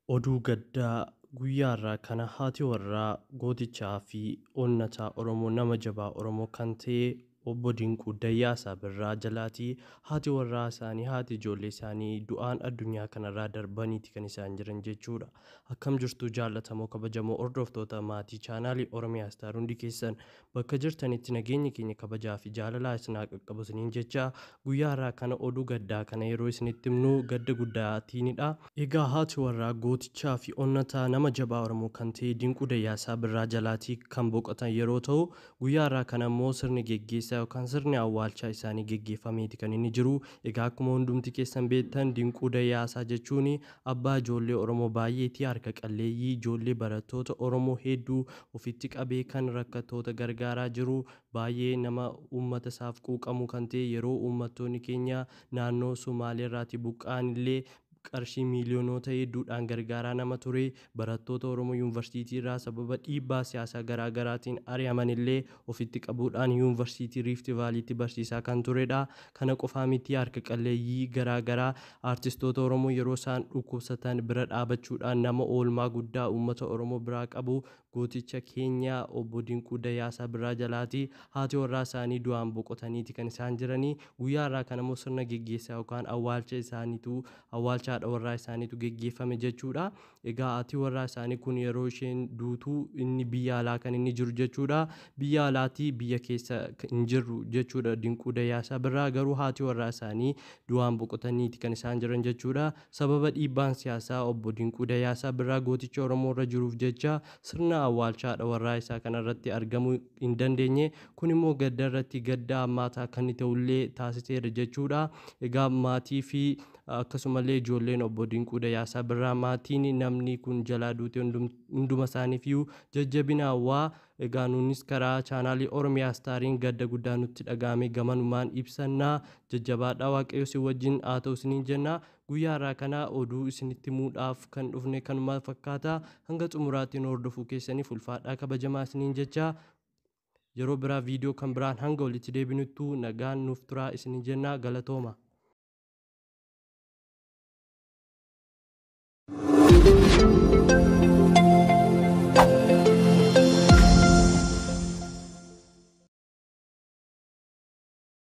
Oduu gaddaa guyyaa irraa kana haati warraa gootichaa fi onnataa Oromoo nama jabaa Oromoo kan ta'e obbo Dinquu Dayyaasaa Birraa jalaatii haati warraa isaanii haati ijoollee isaanii du'aan addunyaa kanarraa darbaniiti kan isaan jiran jechuudha. Akkam jirtu jaallatamoo kabajamoo hordoftoota maatii chaanaalii Oromiyaa Star hundi keessan bakka jirtanitti nageenya keenya kabajaa fi jaalalaa isinaa qaqqabu isiniin jecha guyyaa irraa kana oduu gaddaa kana yeroo isinitti himnu gadda guddaatiinidha. Egaa haati warraa gootichaa fi onnataa nama jabaa Oromoo kan ta'e Dinquu Dayyaasaa Birraa jalaatii kan boqotan yeroo ta'u guyyaa irraa kana immoo sirni geggeessaa yookaan sirni awwaalchaa isaanii geggeeffameeti kan inni jiru. Egaa akkuma hundumti keessan beektan Dinquu Dayyaasaa jechuun abbaa ijoollee Oromoo baay'eetii harka qalleeyyii ijoollee barattoota Oromoo hedduu ofitti qabee kan rakkattoota gargaaraa jiru baay'ee nama uummata isaaf quuqamu kan ta'e yeroo uummattoonni keenya naannoo Somaaleerraatii buqqa'an illee qarshii miiliyoonota hedduudhaan gargaaraa nama ture. Barattoota Oromoo yuunivarsiitii irraa sababa dhiibbaa siyaasaa garaagaraatiin ari'aman illee ofitti qabuudhaan yuunivarsiitii Rift Vaaliitti barsiisaa kan turedha. Kana qofaa miti harka qalleeyyii garaagaraa aartistoota Oromoo yeroo isaan dhukkubsatan bira dhaabachuudhaan nama oolmaa guddaa uummata Oromoo biraa qabu gooticha keenya obbo Dinquu Dayyaasaa Birraa jalaati. Haati warraa isaanii du'aan boqotaniiti kan isaan jiranii. Guyyaa irraa kana immoo sirna geggeessaa yookaan awwaalcha isaaniitu awwaalcha haadha warraa isaaniitu geggeeffame jechuudha. Egaa haati warraa isaanii kun yeroo isheen duutuu inni biyya alaa kan inni jiru jechuudha. Biyya alaatii biyya keessa hin jirru jechuudha. Dinquu Dayyaasaa Birraa garuu haati warraa isaanii du'aan boqotaniiti kan isaan jiran jechuudha. Sababa dhiibbaan siyaasaa obbo Dinquu Dayyaasaa Birraa gooticha Oromoo irra jiruuf jecha sirna awwaalcha haadha warraa isaa kanarratti argamuu hin dandeenye. Kun immoo gadda irratti gadda hammaataa kan inni ta'ullee taasiseera jechuudha. Egaa maatii fi akkasumallee ijoolleen obbo Dinquu Dayyaasaa Birraa maatiin namni kun jalaa duute hunduma isaaniifiyyuu jajjabina hawwaa. Egaa nunis karaa chaanaalii Oromiyaa Staariin gadda guddaa nutti dhagahame gamanumaan ibsannaa. Jajjabaadhaa, Waaqayyo si wajjin haa ta'u isiniin jenna. Guyyaa irraa kana oduu isinitti himuudhaaf kan dhufne kanuma fakkaata. Hanga xumuraatiin hordofuu keessaniif ulfaadhaa kabajamaa isiniin jecha. Yeroo biraa viidiyoo kan biraan hanga walitti deebinuttuu nagaan nuuf turaa isiniin jenna. Galatooma.